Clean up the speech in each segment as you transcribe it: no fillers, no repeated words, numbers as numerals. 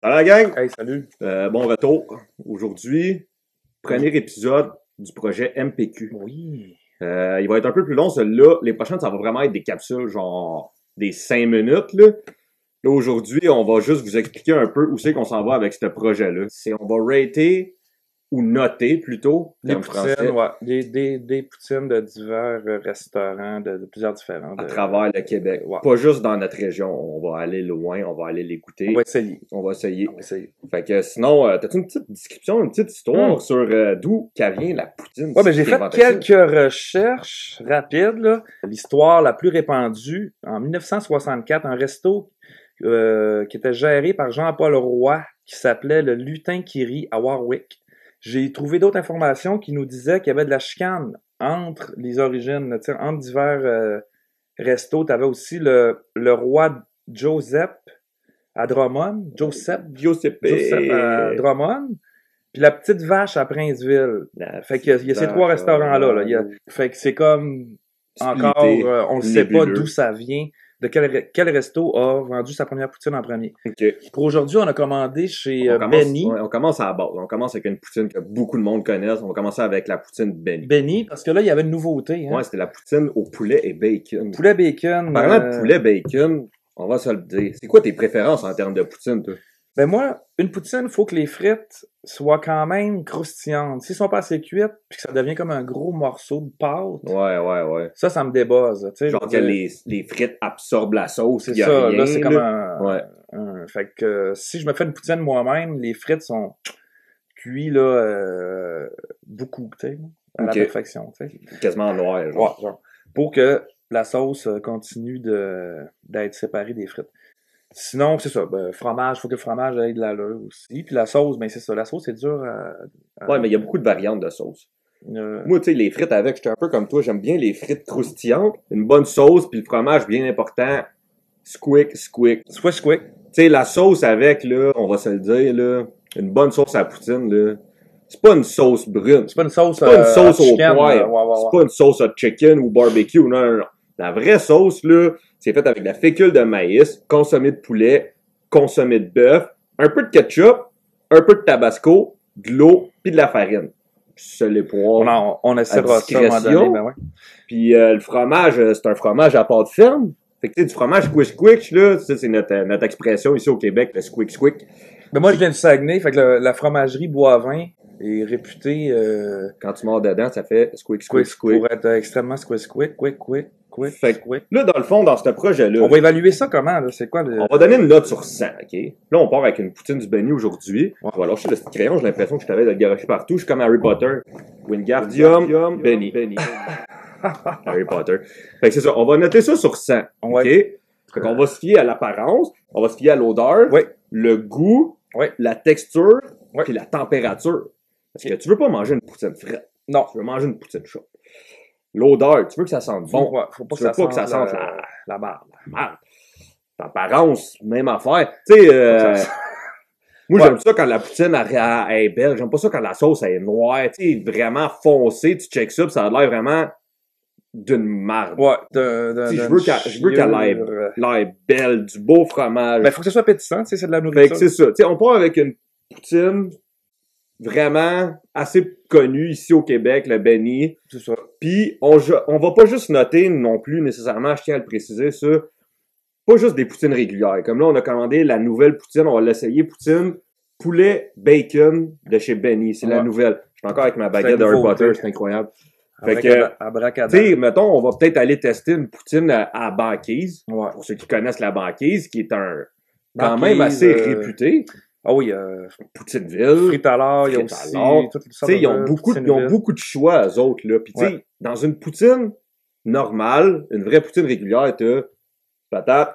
Salut la gang! Hey, salut. Bon retour. Aujourd'hui, premier épisode du projet MPQ. Oui. Il va être un peu plus long, celui-là. Les prochaines, ça va vraiment être des capsules, genre des 5 minutes. Là aujourd'hui, on va juste vous expliquer un peu où c'est qu'on s'en va avec ce projet-là. On va rater ou noter plutôt, Des en poutines, français, ouais. Des poutines de divers restaurants, de plusieurs différents. à travers le Québec. Ouais. Pas juste dans notre région. On va aller loin, on va aller les goûter. On va essayer. On va essayer. On va essayer. Fait que sinon, t'as-tu une petite description, une petite histoire sur d'où vient la poutine? Ouais, ben j'ai Qui fait inventait ça? quelques recherches rapides, là. L'histoire la plus répandue, en 1964, un resto qui était géré par Jean-Paul Roy, qui s'appelait le Lutin qui rit à Warwick. J'ai trouvé d'autres informations qui nous disaient qu'il y avait de la chicane entre les origines, tu sais, entre divers restos. Tu avais aussi le roi Joseph à Drummond, Joseph à Drummond, puis la petite vache à Princeville. Fait qu'il y a ces trois restaurants-là. Là. Fait que c'est comme encore, on ne sait pas d'où ça vient, de quel resto a vendu sa première poutine en premier. Okay. Pour aujourd'hui, on a commandé chez Benny. On commence à la base. On commence avec une poutine que beaucoup de monde connaisse. On va commencer avec la poutine Benny. Benny, parce que là, il y avait une nouveauté. Hein? Ouais, c'était la poutine au poulet et bacon. Poulet bacon. Parlant de poulet bacon, on va se le dire. C'est quoi tes préférences en termes de poutine, toi? Ben moi, une poutine, il faut que les frites soient quand même croustillantes. S'ils sont pas assez cuites, puis que ça devient comme un gros morceau de pâte, ouais. ça me débuzz. Genre que les frites absorbent la sauce. C'est ça, rien, là, c'est comme ouais. Fait que si je me fais une poutine moi-même, les frites sont cuites là, beaucoup, tu sais, à la perfection. Tu sais. Quasiment noir. Genre. Ouais, genre. Pour que la sauce continue d'être séparée des frites. Sinon, c'est ça, fromage, faut que le fromage ait de l'allure aussi. Puis la sauce, ben c'est ça, la sauce c'est dur à... Ouais, mais il y a beaucoup de variantes de sauce. Moi, tu sais, les frites avec, j'étais un peu comme toi, j'aime bien les frites croustillantes, une bonne sauce, puis le fromage bien important, squick. Squick. Tu sais, la sauce avec, là, on va se le dire, là, une bonne sauce à poutine, là, c'est pas une sauce brune. C'est pas une sauce, au poivre. C'est pas une sauce hot chicken ou barbecue, non. La vraie sauce, là, c'est fait avec de la fécule de maïs, consommé de poulet, consommé de bœuf, un peu de ketchup, un peu de tabasco, de l'eau, puis de la farine. Sel et poivre. On essaiera ça à un moment donné, ben ouais. Puis le fromage, c'est un fromage à pâte ferme. Fait que tu sais, du fromage squish là, ça c'est notre expression ici au Québec, le squick. Ben moi je viens du Saguenay, fait que la fromagerie Boivin est réputée... Quand tu mords dedans, ça fait squick. Pour être extrêmement quick. Fait que, là, dans le fond, dans ce projet-là... On va évaluer ça comment, là? C'est quoi le... On va donner une note sur 100, OK? Là, on part avec une poutine du Benny aujourd'hui. Ouais. On va lâcher le petit crayon, j'ai l'impression que je t'avais de le garocher partout. Je suis comme Harry Potter. Wingardium, Benny. Harry Potter. Fait que c'est ça, on va noter ça sur 100, OK? Fait qu'on va se fier à l'apparence, on va se fier à l'odeur, le goût, la texture, puis la température. Parce que tu veux pas manger une poutine frette. Non. Tu veux manger une poutine chaude. L'odeur, tu veux que ça sente bon. Faut pas tu veux pas que ça sente la marde. L'apparence, même affaire. Tu sais, moi j'aime ça quand la poutine elle est belle. J'aime pas ça quand la sauce elle est noire. Tu sais, vraiment foncée. Tu checkes ça, pis ça a l'air vraiment d'une marde. Ouais, je veux qu'elle ait l'air belle, du beau fromage. Ben, faut que ça soit pétissant, tu sais, c'est de la nourriture. Fait que c'est ça. Tu sais, on part avec une poutine vraiment assez connu ici au Québec, le Benny. C'est ça. Puis on va pas juste noter non plus nécessairement, je tiens à le préciser, ça, pas juste des poutines régulières. Comme là, on a commandé la nouvelle poutine, on va l'essayer, poutine poulet bacon de chez Benny. C'est la nouvelle. Je suis encore avec ma baguette de Harry Potter, c'est incroyable. Fait que, tu sais, mettons, on va peut-être aller tester une poutine à banquise. Ouais. Pour ceux qui connaissent la banquise, qui est quand même assez réputé. Ah oui, Poutineville. Fritalard, il y a aussi. Tu sais, ils ont beaucoup de choix, eux autres, là. Puis, tu sais, dans une poutine normale, une vraie poutine régulière, t'as patate,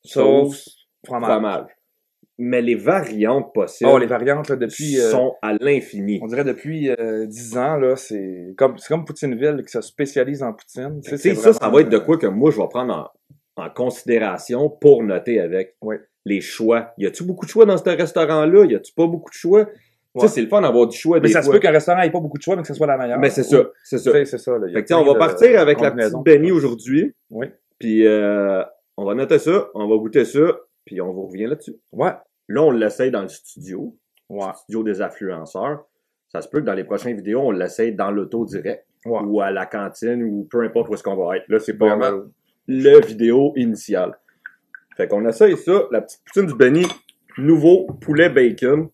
sauce, fromage. Mais les variantes possibles. Oh, les variantes, là, depuis. sont à l'infini. On dirait depuis 10 ans, là, c'est comme Poutineville qui se spécialise en poutine. Tu sais, ça va être de quoi que moi, je vais prendre en considération pour noter avec. Les choix. Y a-tu beaucoup de choix dans ce restaurant-là? Y a-tu pas beaucoup de choix? Tu sais, c'est le fun d'avoir du choix. Mais ça se peut qu'un restaurant ait pas beaucoup de choix, mais que ce soit la meilleure. Mais c'est ça. C'est ça. C'est ça, là. Fait que, on va partir avec la petite Benny aujourd'hui. Oui. Puis, on va noter ça, on va goûter ça, puis on vous revient là-dessus. Ouais. Là, on l'essaye dans le studio. Ouais. Studio des influenceurs. Ça se peut que dans les prochaines vidéos, on l'essaye dans l'auto direct. Ouais. Ou à la cantine, ou peu importe où est-ce qu'on va être. Là, c'est Bon, vraiment le vidéo initiale. Fait qu'on essaye ça, la petite poutine du Benny, nouveau poulet bacon.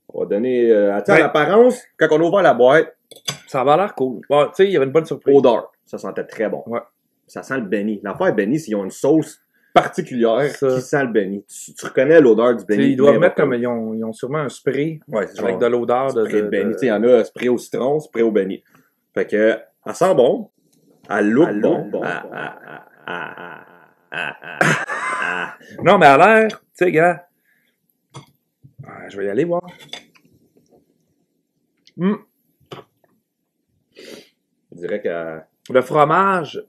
On va donner, à l'apparence, quand on a ouvert la boîte, ça avait l'air cool. Ouais, tu sais, il y avait une bonne surprise. odeur. Ça sentait très bon. Ouais. Ça sent le Benny. L'affaire Benny, c'est qu'ils ont une sauce particulière Ça. qui sent le Benny. Tu reconnais l'odeur du Benny. Ils doivent mettre comme, ils ont sûrement un spray ouais, c'est avec genre de l'odeur spray de Benny. Il y en a spray au citron, spray au Benny. Fait que, elle sent bon. Elle look bon. Non, mais à l'air, tu sais, gars. Je vais y aller voir. Je dirais que Le fromage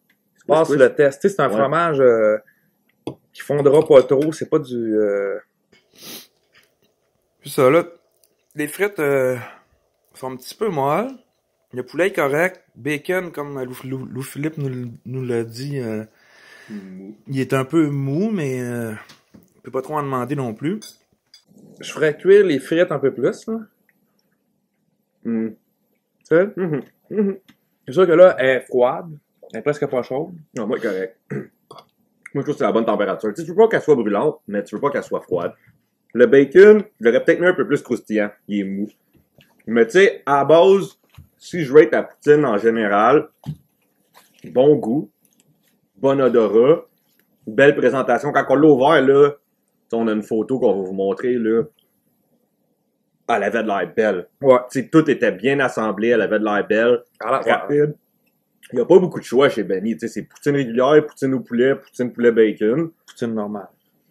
passe squish. le test. Tu sais, c'est un fromage qui fondra pas trop. C'est pas du... Puis ça, là, les frites sont un petit peu molles. Le poulet est correct. Bacon, comme Lou Philippe nous l'a dit, il est un peu mou, mais on peut pas trop en demander non plus. Je ferais cuire les frites un peu plus, là. Tu sais? C'est sûr que là, elle est froide. Elle est presque pas chaude. Non, moi, correct. Moi, je trouve que c'est la bonne température. Tu sais, tu veux pas qu'elle soit brûlante, mais tu veux pas qu'elle soit froide. Le bacon, je l'aurais peut-être mis un peu plus croustillant. Il est mou. Mais tu sais, à la base, si je rate la poutine en général, bon goût, bon odorat, belle présentation. Quand on l'a ouvert, là, on a une photo qu'on va vous montrer, là. Elle avait de l'air belle. Ouais. Tu sais, tout était bien assemblé, elle avait de l'air belle, rapide. Il n'y a pas beaucoup de choix chez Benny. Tu sais, c'est poutine régulière, poutine au poulet, poutine poulet bacon. Poutine normale.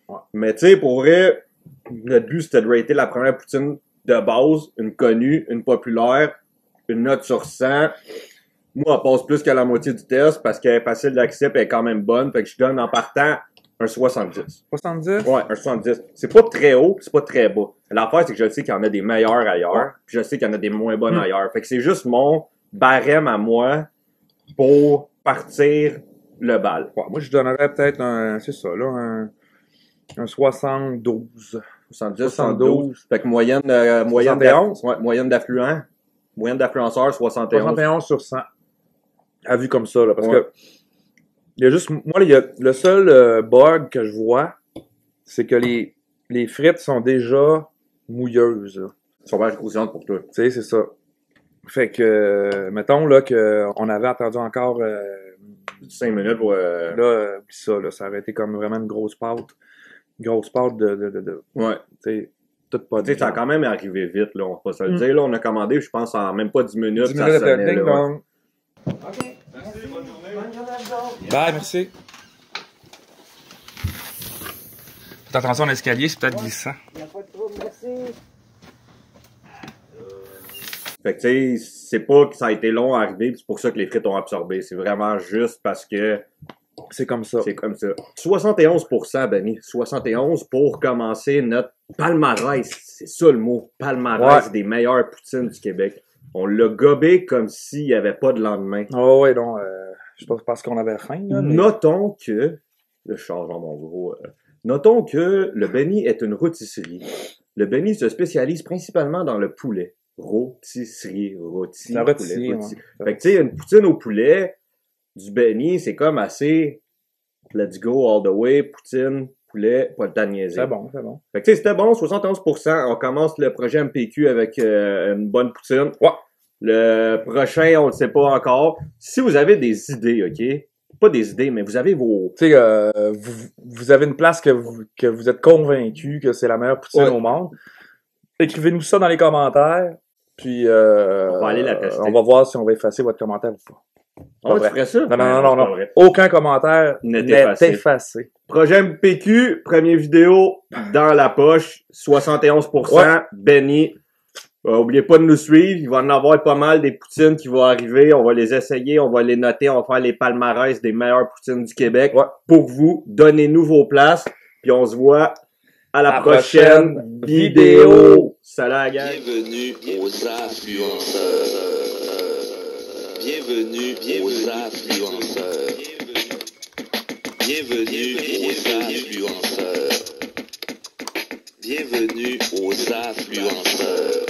Ouais. Mais tu sais, pour vrai, notre but, c'était de rater la première poutine de base, une connue, une populaire, une note sur 100. Moi, elle passe plus qu'à la moitié du test parce qu'elle est facile d'accès et elle est quand même bonne. Fait que je donne en partant un 70. 70? Ouais, un 70. C'est pas très haut, c'est pas très bas. L'affaire, c'est que je sais qu'il y en a des meilleurs ailleurs, puis je sais qu'il y en a des moins bonnes ailleurs. Fait que c'est juste mon barème à moi pour partir le bal. Ouais, moi, je donnerais peut-être un, c'est ça, là, un 72. 70, 72. Fait que moyenne 71? Ouais, moyenne d'affluents. Moyenne d'affluenceurs, 71. 71 sur 100. À vue comme ça, là, parce que il y a juste, moi, le seul bug que je vois, c'est que les frites sont déjà mouilleuses, là. Elles sont bien croustillantes pour toi. Tu sais, c'est ça. Fait que, mettons, là, qu'on avait attendu encore, 5 minutes pour... là, pis ça, là, ça aurait été comme vraiment une grosse pâte. Grosse pâte de Ouais. tu sais, tout pas Tu sais, ça a quand même arrivé vite, là, on va pas se le dire. Là, on a commandé, je pense, en même pas 10 minutes, 10 ça minutes de sonnait, ding là, dong. OK. Merci, bonne journée. Bye, merci. Faites attention à l'escalier, c'est peut-être glissant. Il n'y a pas de trouble, merci. Fait que tu sais, c'est pas que ça a été long à arriver, pis c'est pour ça que les frites ont absorbé. C'est vraiment juste parce que C'est comme ça. c'est comme ça. 71%, Benny. 71 pour commencer notre palmarès. C'est ça le mot. Palmarès des meilleures poutines du Québec. On l'a gobé comme s'il n'y avait pas de lendemain. Oh, ouais, non, je sais pas parce qu'on avait faim, là. Mais... Notons que, je change dans mon gros, notons que le Benny est une rôtisserie. Le Benny se spécialise principalement dans le poulet. Rôtisserie. La rôtisserie, poulet. Fait que tu sais, une poutine au poulet du Benny, c'est comme assez let's go all the way, poutine, poulet, pas le temps de niaiser. C'est bon, c'est bon. Fait que tu sais, c'était bon, 71%. On commence le projet MPQ avec une bonne poutine. Ouais. Le prochain, on ne sait pas encore. Si vous avez des idées, OK? Pas des idées, mais vous avez vos... Tu sais, vous avez une place que vous êtes convaincu que c'est la meilleure poutine au monde. Écrivez-nous ça dans les commentaires. Puis, on va aller la tester. On va voir si on va effacer votre commentaire ou pas. Ah, tu ferais ça? Non. Aucun commentaire n'est effacé. Projet MPQ, première vidéo dans la poche, 71%. Ouais. Benny. Oubliez pas de nous suivre. Il va en avoir pas mal des poutines qui vont arriver. On va les essayer, on va les noter, on va faire les palmarès des meilleures poutines du Québec. Ouais. Pour vous, donnez-nous vos places. Puis on se voit à la prochaine vidéo. Salut la gang. Bienvenue aux influenceurs. Bienvenue aux influenceurs. Bienvenue aux influenceurs. Bienvenue aux influenceurs.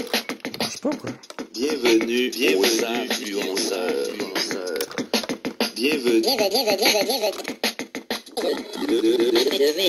Je sais pas quoi. Bienvenue aux influenceurs. Bienvenue.